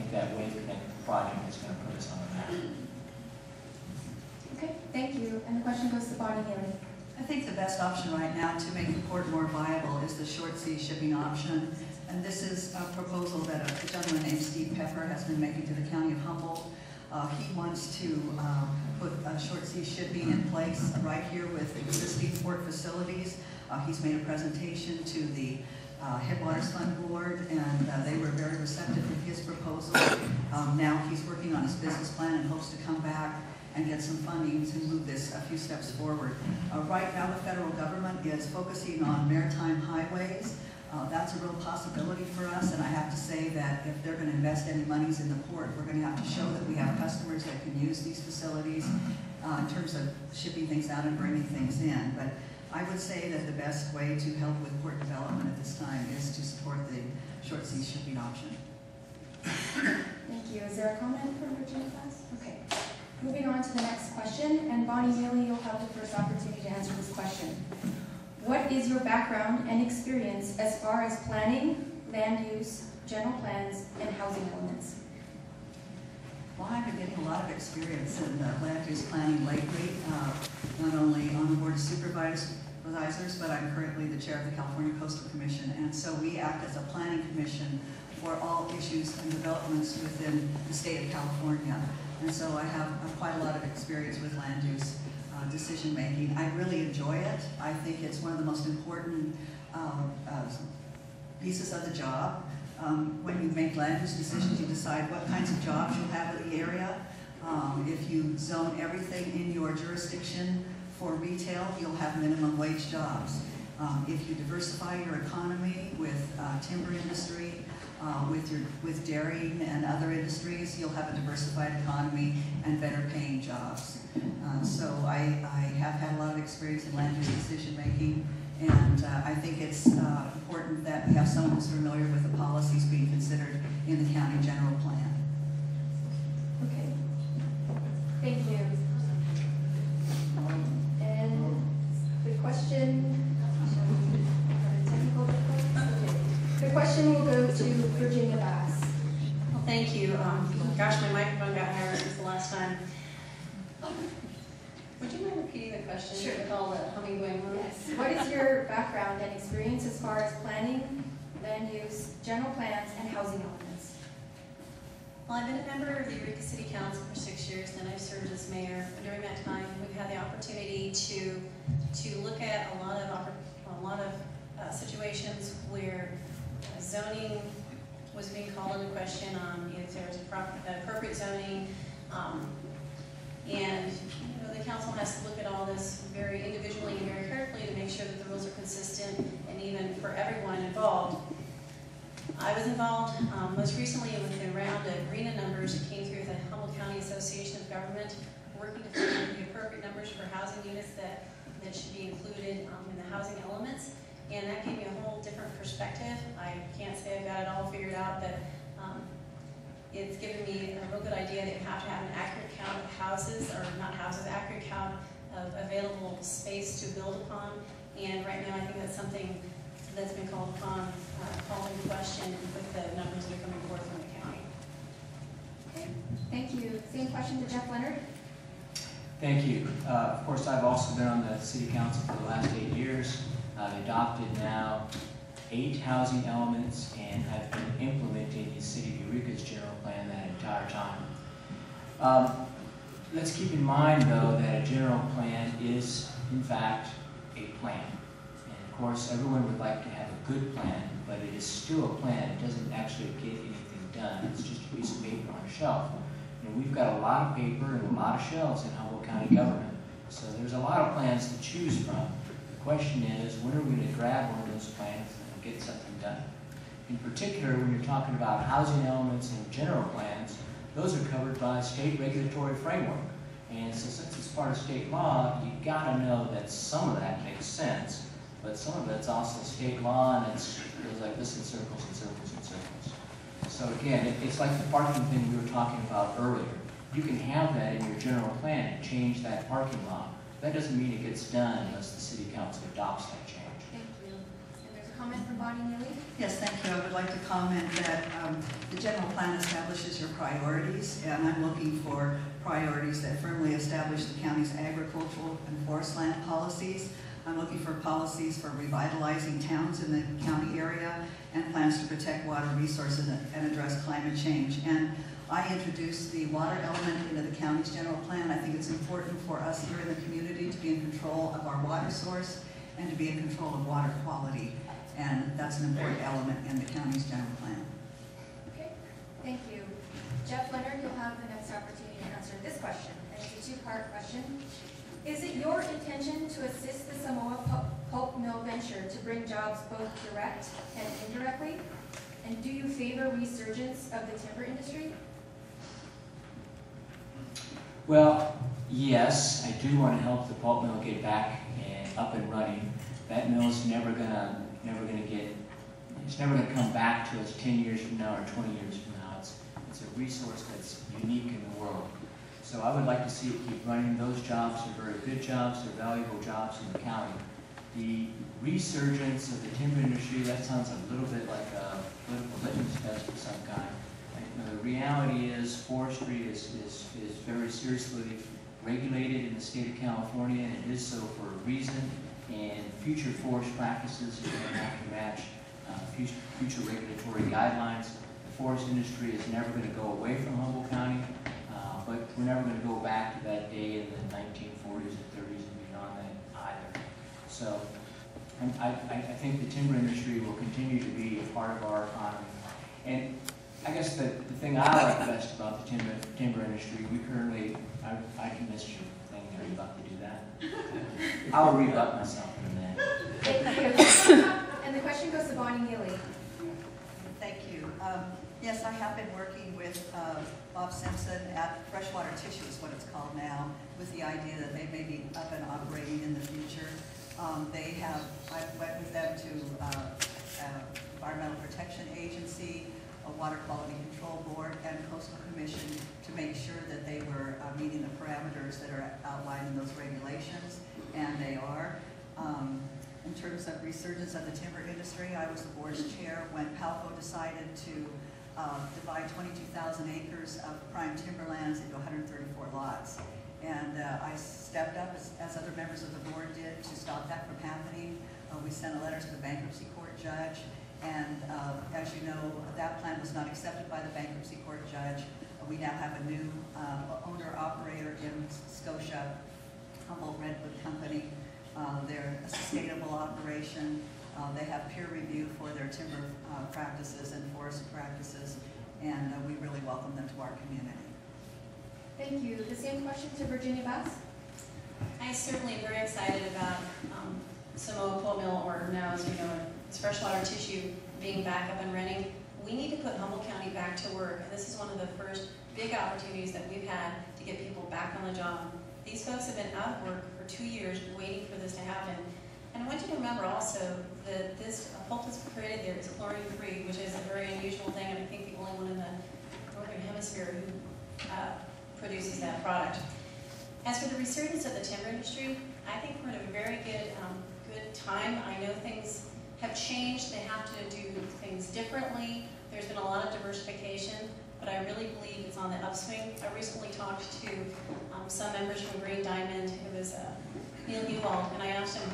think that Wave Connect project is going to put us on the map. Okay, thank you. And the question goes to Bonnie Haley. I think the best option right now to make the port more viable is the short sea shipping option. And this is a proposal that a gentleman named Steve Pepper has been making to the County of Humboldt. He wants to put short sea shipping in place right here with existing port facilities. He's made a presentation to the Headwaters Fund Board, and they were very receptive to his proposal. Now he's working on his business plan and hopes to come back and get some funding to move this a few steps forward. Right now the federal government is focusing on maritime highways. That's a real possibility for us, and I have to say that if they're going to invest any monies in the port, we're going to have to show that we have customers that can use these facilities in terms of shipping things out and bringing things in. But I would say that the best way to help with port development at this time is to support the short sea shipping option. Thank you. Is there a comment from Virginia class? Okay. Moving on to the next question, and Bonnie Haley, you'll have the first opportunity to answer this question. What is your background and experience as far as planning, land use, general plans, and housing elements? Well, I've been getting a lot of experience in land use planning lately, not only on the Board of Supervisors, but I'm currently the chair of the California Coastal Commission, and so we act as a planning commission for all issues and developments within the state of California. And so I have quite a lot of experience with land use decision making. I really enjoy it. I think it's one of the most important pieces of the job. When you make land use decisions, you decide what kinds of jobs you'll have in the area. If you zone everything in your jurisdiction for retail, you'll have minimum wage jobs. If you diversify your economy with timber industry, with dairy and other industries, you'll have a diversified economy and better paying jobs. So I have had a lot of experience in land use decision making, and I think it's important that we have someone who's familiar with the policies being considered in the county general plan. Okay, thank you. And the question, the question will go to Virginia Bass. Well, thank you. Gosh, my microphone got higher since the last time. Would you mind repeating the question? Sure. With all the humming going on? Yes. What is your background and experience as far as planning, land use, general plans, and housing elements? Well, I've been a member of the Eureka City Council for 6 years, and I've served as mayor. And during that time, we've had the opportunity to look at a lot of situations where zoning was being called into question on if there was appropriate zoning, and the council has to look at all this very individually and very carefully to make sure that the rules are consistent and even for everyone involved. I was involved most recently with a round of RENA numbers that came through the Humboldt County Association of Government, working to find the appropriate numbers for housing units that should be included in the housing elements. And that gave me a whole different perspective. I can't say I've got it all figured out, but it's given me a real good idea that you have to have an accurate count of houses, or not houses, accurate count of available space to build upon. And right now I think that's something that's been called upon, called into question with the numbers that are coming forth from the county. Okay, thank you. Same question to Jeff Leonard. Thank you. Of course, I've also been on the City Council for the last 8 years. Adopted now 8 housing elements and have been implementing the City of Eureka's general plan that entire time. Let's keep in mind, though, that a general plan is, in fact, a plan. And of course, everyone would like to have a good plan, but it is still a plan. It doesn't actually get anything done. It's just a piece of paper on a shelf. And we've got a lot of paper and a lot of shelves in Humboldt County government. So there's a lot of plans to choose from. The question is, when are we going to grab one of those plans and get something done? In particular, when you're talking about housing elements and general plans, those are covered by a state regulatory framework. And so since it's part of state law, you've got to know that some of that makes sense, but some of it's also state law, and it goes like this in circles and circles and circles. So again, it's like the parking thing we were talking about earlier. You can have that in your general plan and change that parking law. That doesn't mean it gets done unless the City Council adopts that change. Thank you. And there's a comment from Bonnie Haley. Yes, thank you. I would like to comment that the general plan plan establishes your priorities, and I'm looking for priorities that firmly establish the county's agricultural and forest land policies. I'm looking for policies for revitalizing towns in the county area and plans to protect water resources and address climate change. And I introduced the water element into the county's general plan. I think it's important for us here in the community to be in control of our water source and to be in control of water quality. And that's an important element in the county's general plan. Okay, thank you. Jeff Leonard, you'll have the next opportunity to answer this question. And it's a two-part question. Is it your intention to assist the Samoa Pulp Mill venture to bring jobs both direct and indirectly? And do you favor resurgence of the timber industry? Well, yes, I do want to help the pulp mill get back and up and running. That mill's never gonna come back to us 10 years from now or 20 years from now. It's a resource that's unique in the world. So I would like to see it keep running. Those jobs are very good jobs, they're valuable jobs in the county. The resurgence of the timber industry, that sounds a little bit like a political litmus test of some kind. The reality is forestry is very seriously regulated in the state of California, and it is so for a reason. And future forest practices are going to have to match future regulatory guidelines. The forest industry is never going to go away from Humboldt County, but we're never going to go back to that day in the 1940s and 30s and beyond that either. So I think the timber industry will continue to be a part of our economy. And I guess the thing I like best about the timber industry, we currently, I can miss your thing there, you're about to do that. I'll rebut myself in a minute. Thank you. And the question goes to Bonnie Neely. Thank you. Yes, I have been working with Bob Simpson at Freshwater Tissue is what it's called now, with the idea that they may be up and operating in the future. I went with them to Environmental Protection Agency, a Water Quality Control Board, and Coastal Commission to make sure that they were meeting the parameters that are outlined in those regulations, and they are. In terms of resurgence of the timber industry, I was the board's chair when Palco decided to divide 22,000 acres of prime timberlands into 134 lots. And I stepped up, as other members of the board did, to stop that from happening. We sent a letter to the bankruptcy court judge, and as you know, that plan was not accepted by the bankruptcy court judge. We now have a new owner-operator in Scotia, Humboldt Redwood Company. They're a sustainable operation. They have peer review for their timber practices and forest practices, and we really welcome them to our community. Thank you. The same question to Virginia Bass. I certainly am very excited about Samoa Pulp Mill, or now as we know it, it's Freshwater Tissue, being back up and running. We need to put Humboldt County back to work, and this is one of the first big opportunities that we've had to get people back on the job. These folks have been out of work for 2 years waiting for this to happen. And I want you to remember also that this pulp that's created there is chlorine-free, which is a very unusual thing, and I think the only one in the Northern Hemisphere who produces that product. As for the resurgence of the timber industry, I think we're at a very good time. I know things have changed. They have to do things differently. There's been a lot of diversification, but I really believe it's on the upswing. I recently talked to some members from Green Diamond. It was Neil Humboldt, and I asked him,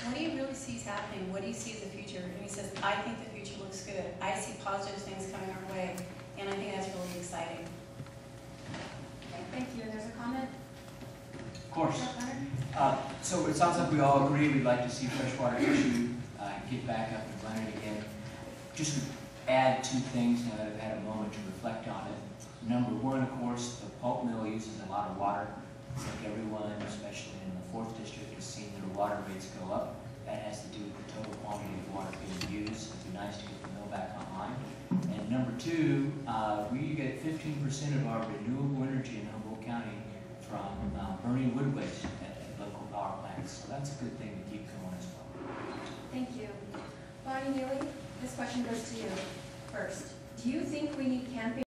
what do you really see is happening? What do you see as the future? And he says, I think the future looks good. I see positive things coming our way, and I think that's really exciting. Okay, thank you. And there's a comment? Of course. So it sounds like we all agree we'd like to see Freshwater Tissue get back up and running again. Just to add two things now that I've had a moment to reflect on it. Number one, of course, the pulp mill uses a lot of water. I think everyone, especially in the 4th District, has seen their water rates go up. That has to do with the total quantity of water being used. It'd be nice to get the mill back online. And number two, we get 15% of our renewable energy in Humboldt County from burning wood waste at local power plants. So that's a good thing to keep going as well. Thank you. Bonnie Neely, this question goes to you first. Do you think we need camping